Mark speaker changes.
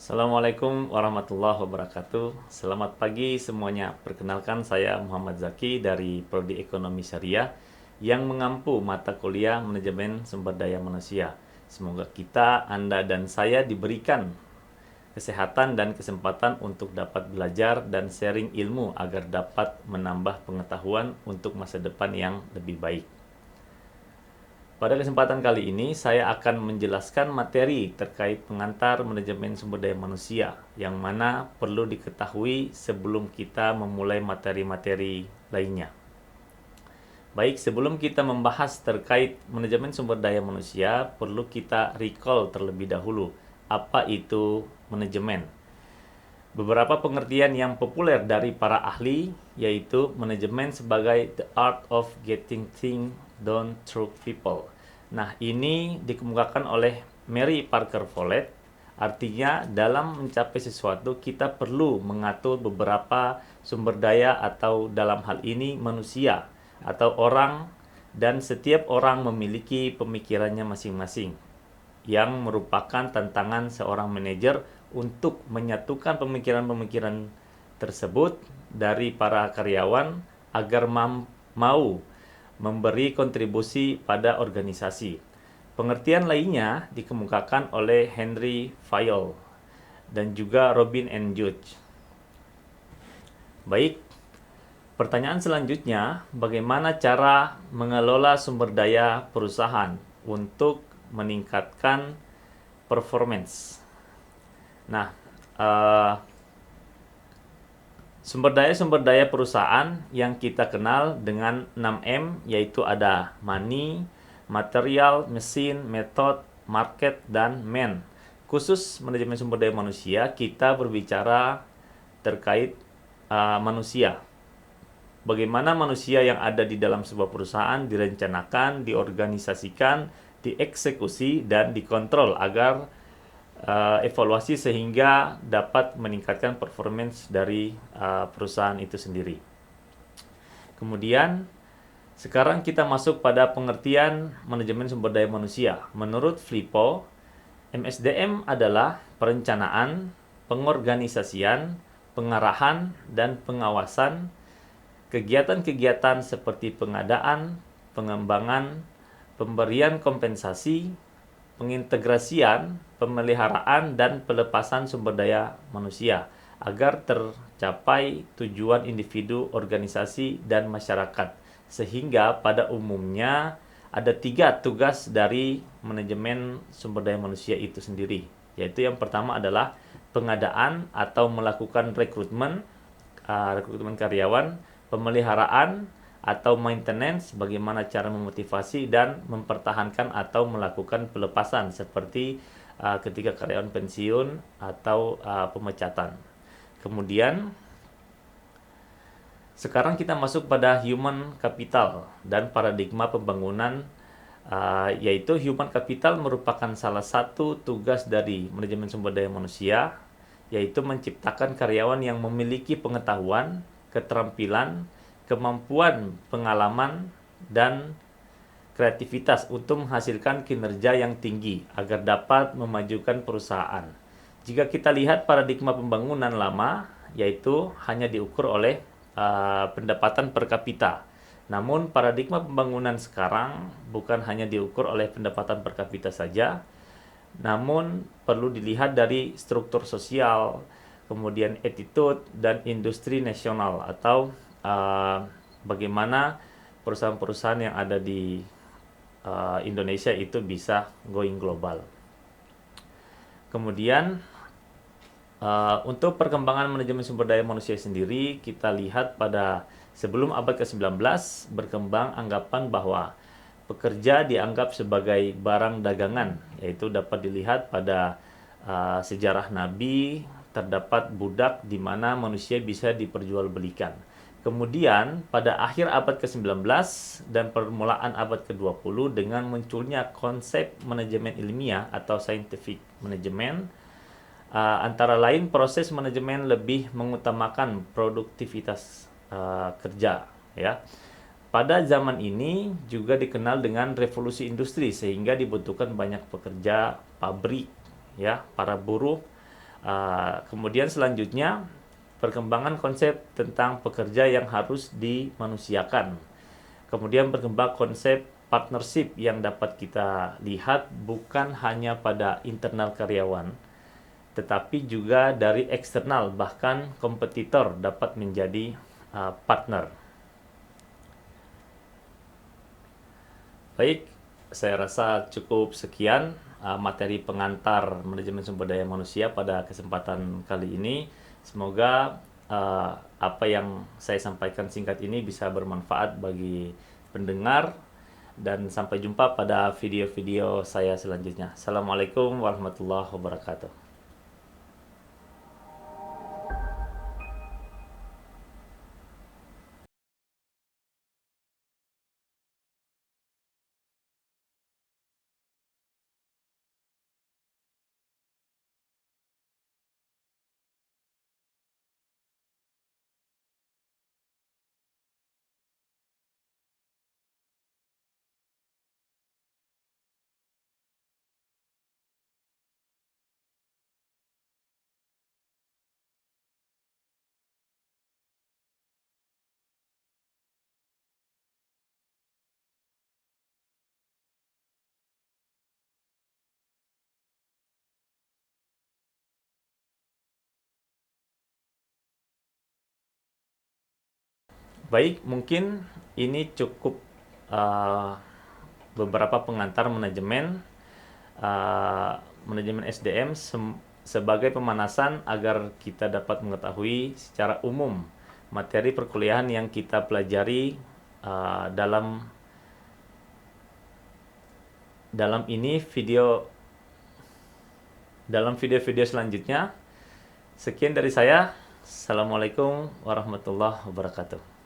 Speaker 1: Assalamualaikum warahmatullahi wabarakatuh. Selamat pagi semuanya. Perkenalkan saya Muhammad Zaki dari Prodi Ekonomi Syariah yang mengampu mata kuliah Manajemen Sumber Daya Manusia. Semoga kita, Anda, dan saya diberikan kesehatan dan kesempatan untuk dapat belajar dan sharing ilmu agar dapat menambah pengetahuan untuk masa depan yang lebih baik. Pada kesempatan kali ini, saya akan menjelaskan materi terkait pengantar manajemen sumber daya manusia, yang mana perlu diketahui sebelum kita memulai materi-materi lainnya. Baik, sebelum kita membahas terkait manajemen sumber daya manusia, perlu kita recall terlebih dahulu apa itu manajemen. Beberapa pengertian yang populer dari para ahli yaitu manajemen sebagai the art of getting things done through people. Nah, ini dikemukakan oleh Mary Parker Follett. Artinya, dalam mencapai sesuatu kita perlu mengatur beberapa sumber daya atau dalam hal ini manusia atau orang, dan setiap orang memiliki pemikirannya masing-masing yang merupakan tantangan seorang manajer untuk menyatukan pemikiran-pemikiran tersebut dari para karyawan agar mau memberi kontribusi pada organisasi. Pengertian lainnya dikemukakan oleh Henry Fayol dan juga Robin and Judge. Baik, pertanyaan selanjutnya, bagaimana cara mengelola sumber daya perusahaan untuk meningkatkan performance? Nah, sumber daya perusahaan yang kita kenal dengan 6M, yaitu ada money, material, mesin, method, market, dan man. Khusus manajemen sumber daya manusia, kita berbicara terkait manusia. Bagaimana manusia yang ada di dalam sebuah perusahaan direncanakan, diorganisasikan, dieksekusi, dan dikontrol agar evaluasi sehingga dapat meningkatkan performance dari perusahaan itu sendiri. Kemudian sekarang kita masuk pada pengertian manajemen sumber daya manusia. Menurut Flippo, MSDM adalah perencanaan, pengorganisasian, pengarahan, dan pengawasan kegiatan-kegiatan seperti pengadaan, pengembangan, pemberian kompensasi, pengintegrasian, pemeliharaan, dan pelepasan sumber daya manusia agar tercapai tujuan individu, organisasi, dan masyarakat. Sehingga pada umumnya ada 3 tugas dari manajemen sumber daya manusia itu sendiri, yaitu yang pertama adalah pengadaan atau melakukan rekrutmen karyawan, pemeliharaan atau maintenance, bagaimana cara memotivasi dan mempertahankan atau melakukan pelepasan seperti ketika karyawan pensiun atau pemecatan. Kemudian sekarang kita masuk pada human capital dan paradigma pembangunan, yaitu human capital merupakan salah satu tugas dari manajemen sumber daya manusia, yaitu menciptakan karyawan yang memiliki pengetahuan, keterampilan, kemampuan, pengalaman, dan kreativitas untuk menghasilkan kinerja yang tinggi agar dapat memajukan perusahaan. Jika kita lihat paradigma pembangunan lama, yaitu hanya diukur oleh pendapatan per kapita. Namun paradigma pembangunan sekarang bukan hanya diukur oleh pendapatan per kapita saja, namun perlu dilihat dari struktur sosial, kemudian attitude, dan industri nasional atau bagaimana perusahaan-perusahaan yang ada di Indonesia itu bisa going global. Kemudian untuk perkembangan manajemen sumber daya manusia sendiri, kita lihat pada sebelum abad ke-19 berkembang anggapan bahwa pekerja dianggap sebagai barang dagangan, yaitu dapat dilihat pada sejarah Nabi, terdapat budak di mana manusia bisa diperjualbelikan. Kemudian pada akhir abad ke-19 dan permulaan abad ke-20 dengan munculnya konsep manajemen ilmiah atau scientific management, antara lain proses manajemen lebih mengutamakan produktivitas kerja, ya. Pada zaman ini juga dikenal dengan revolusi industri sehingga dibutuhkan banyak pekerja pabrik, ya, para buruh Kemudian selanjutnya perkembangan konsep tentang pekerja yang harus dimanusiakan. Kemudian berkembang konsep partnership yang dapat kita lihat bukan hanya pada internal karyawan, tetapi juga dari eksternal, bahkan kompetitor dapat menjadi partner. Baik, saya rasa cukup sekian materi pengantar manajemen sumber daya manusia pada kesempatan kali ini. Semoga apa yang saya sampaikan singkat ini bisa bermanfaat bagi pendengar, dan sampai jumpa pada video-video saya selanjutnya. Assalamualaikum warahmatullahi wabarakatuh. Baik, mungkin ini cukup uh, beberapa pengantar manajemen SDM sebagai pemanasan agar kita dapat mengetahui secara umum materi perkuliahan yang kita pelajari dalam video-video selanjutnya. Sekian dari saya. Assalamualaikum warahmatullahi wabarakatuh.